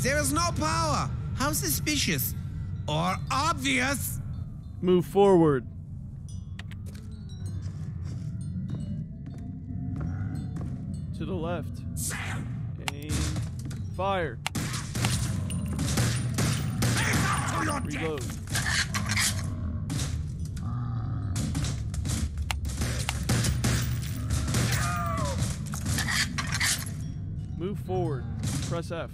There is no power. How suspicious. Or obvious. Move forward. To the left. Aim. Fire. Reload. Move forward. Press F.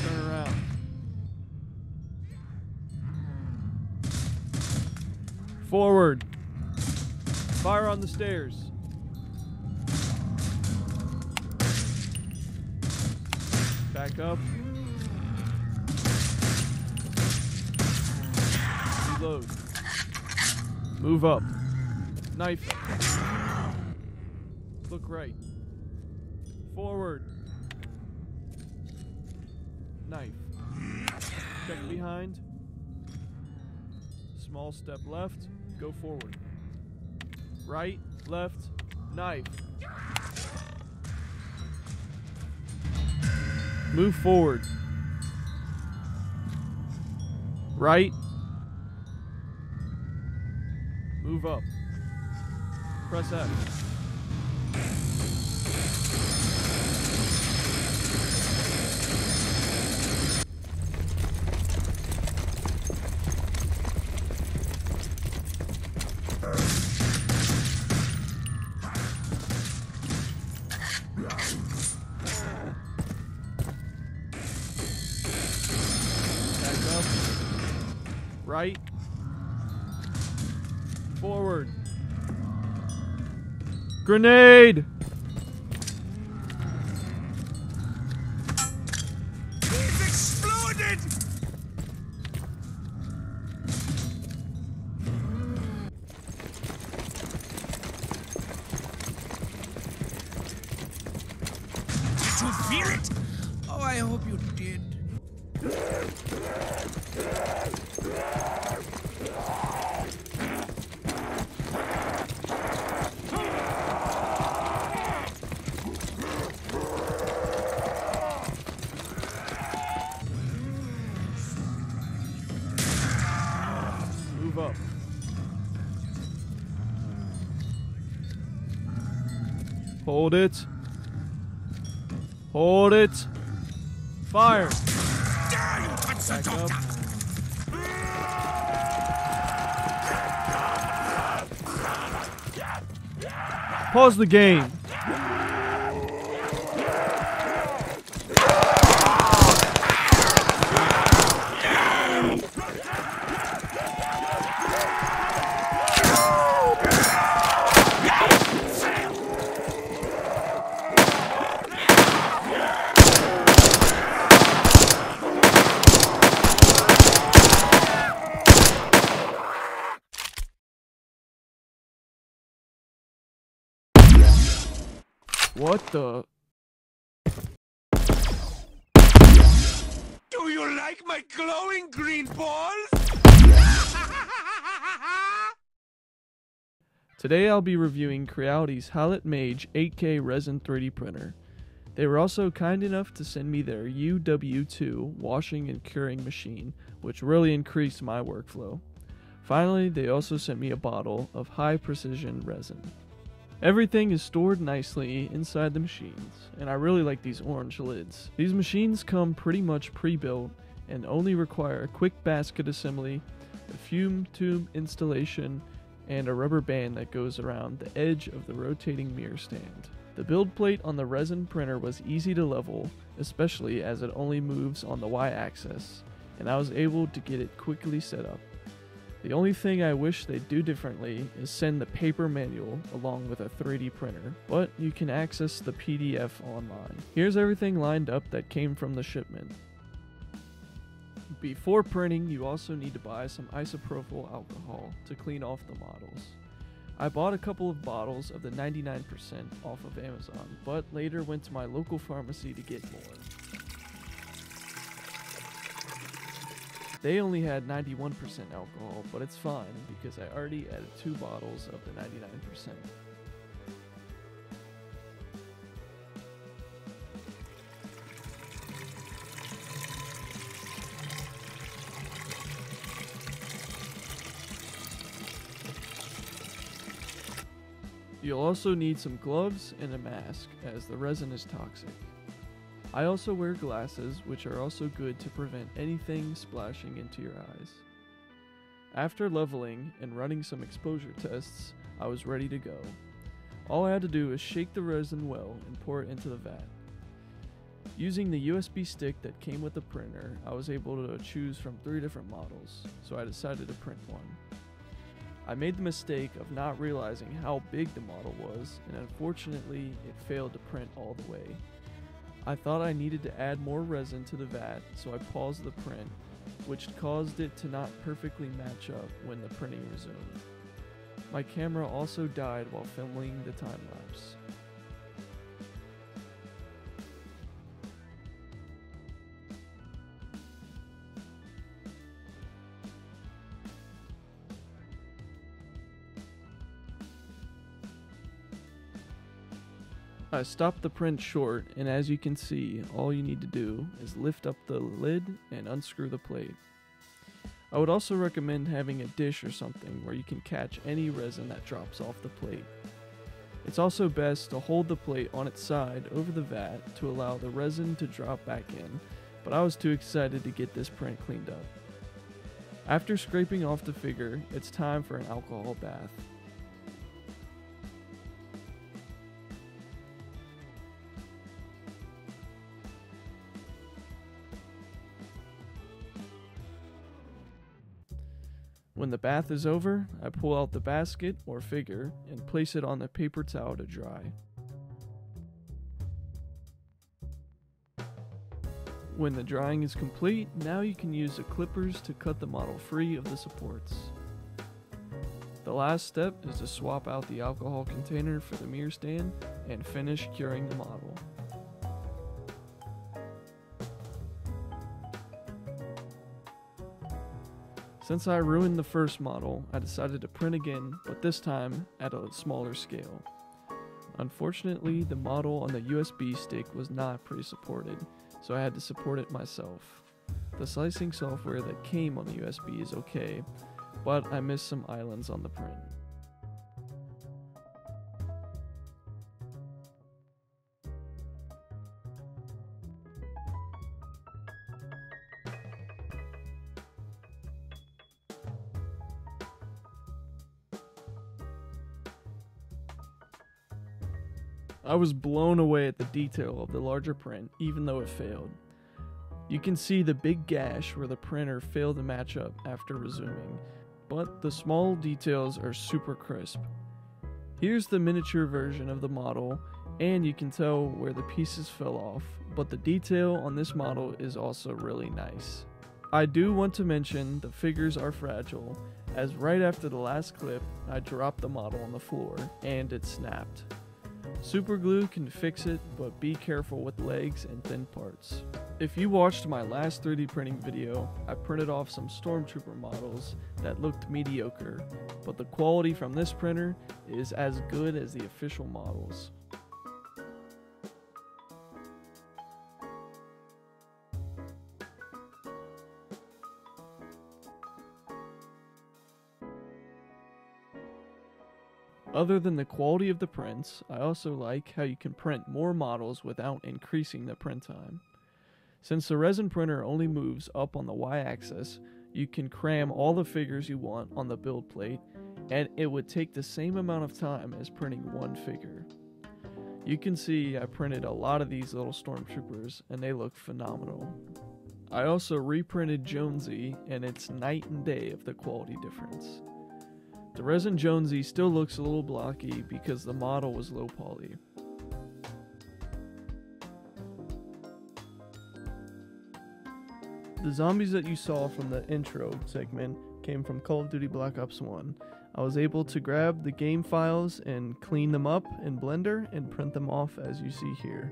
Turn around. Forward. Fire on the stairs. Back up. Reload. Move up. Knife. Look right. Forward. Knife. Check behind. Small step left. Go forward. Right, left, knife. Move forward. Right. Move up. Press F. Back up. Right. Forward. Grenade! He's exploded! Did you feel it? Oh, I hope you did. Move up. Hold it. Hold it. Fire. Dare you touch the Back up. doctor? Pause the game. What the? Do you like my glowing green balls? Today I'll be reviewing Creality's Halot Mage 8K resin 3D printer. They were also kind enough to send me their WW2 washing and curing machine, which really increased my workflow. Finally, they also sent me a bottle of high precision resin. Everything is stored nicely inside the machines, and I really like these orange lids. These machines come pretty much pre-built and only require a quick basket assembly, a fume tube installation, and a rubber band that goes around the edge of the rotating mirror stand. The build plate on the resin printer was easy to level, especially as it only moves on the Y-axis, and I was able to get it quickly set up. The only thing I wish they'd do differently is send the paper manual along with a 3D printer, but you can access the PDF online. Here's everything lined up that came from the shipment. Before printing, you also need to buy some isopropyl alcohol to clean off the models. I bought a couple of bottles of the 99% off of Amazon, but later went to my local pharmacy to get more. They only had 91% alcohol, but it's fine because I already added 2 bottles of the 99%. You'll also need some gloves and a mask, as the resin is toxic. I also wear glasses, which are also good to prevent anything splashing into your eyes. After leveling and running some exposure tests, I was ready to go. All I had to do is shake the resin well and pour it into the vat. Using the USB stick that came with the printer, I was able to choose from 3 different models, so I decided to print one. I made the mistake of not realizing how big the model was, and unfortunately it failed to print all the way. I thought I needed to add more resin to the vat, so I paused the print, which caused it to not perfectly match up when the printing resumed. My camera also died while filming the time lapse. I stopped the print short, and as you can see, all you need to do is lift up the lid and unscrew the plate. I would also recommend having a dish or something where you can catch any resin that drops off the plate. It's also best to hold the plate on its side over the vat to allow the resin to drop back in, but I was too excited to get this print cleaned up. After scraping off the figure, it's time for an alcohol bath. When the bath is over, I pull out the basket or figure and place it on the paper towel to dry. When the drying is complete, now you can use the clippers to cut the model free of the supports. The last step is to swap out the alcohol container for the mirror stand and finish curing the model. Since I ruined the first model, I decided to print again, but this time at a smaller scale. Unfortunately, the model on the USB stick was not pre-supported, so I had to support it myself. The slicing software that came on the USB is okay, but I missed some islands on the print. I was blown away at the detail of the larger print, even though it failed. You can see the big gash where the printer failed to match up after resuming, but the small details are super crisp. Here's the miniature version of the model, and you can tell where the pieces fell off, but the detail on this model is also really nice. I do want to mention the figures are fragile, as right after the last clip, I dropped the model on the floor, and it snapped. Super glue can fix it, but be careful with legs and thin parts. If you watched my last 3D printing video, I printed off some Stormtrooper models that looked mediocre, but the quality from this printer is as good as the official models. Other than the quality of the prints, I also like how you can print more models without increasing the print time. Since the resin printer only moves up on the Y-axis, you can cram all the figures you want on the build plate, and it would take the same amount of time as printing one figure. You can see I printed a lot of these little Stormtroopers, and they look phenomenal. I also reprinted Jonesy, and it's night and day of the quality difference. The resin Jonesy still looks a little blocky because the model was low poly. The zombies that you saw from the intro segment came from Call of Duty Black Ops 1. I was able to grab the game files and clean them up in Blender and print them off as you see here.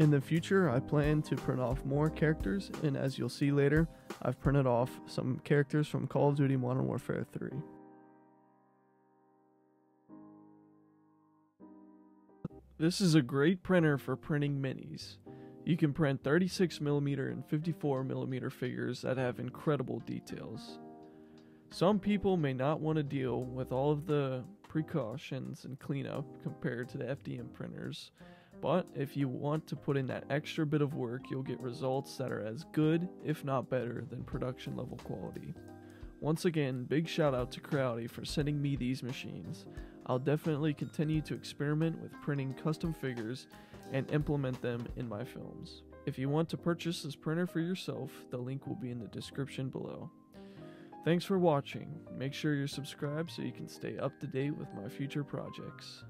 In the future, I plan to print off more characters, and as you'll see later, I've printed off some characters from Call of Duty Modern Warfare 3. This is a great printer for printing minis. You can print 36mm and 54mm figures that have incredible details. Some people may not want to deal with all of the precautions and cleanup compared to the FDM printers, but if you want to put in that extra bit of work, you'll get results that are as good, if not better, than production level quality. Once again, big shout out to Creality for sending me these machines. I'll definitely continue to experiment with printing custom figures and implement them in my films. If you want to purchase this printer for yourself, the link will be in the description below. Thanks for watching. Make sure you're subscribed so you can stay up to date with my future projects.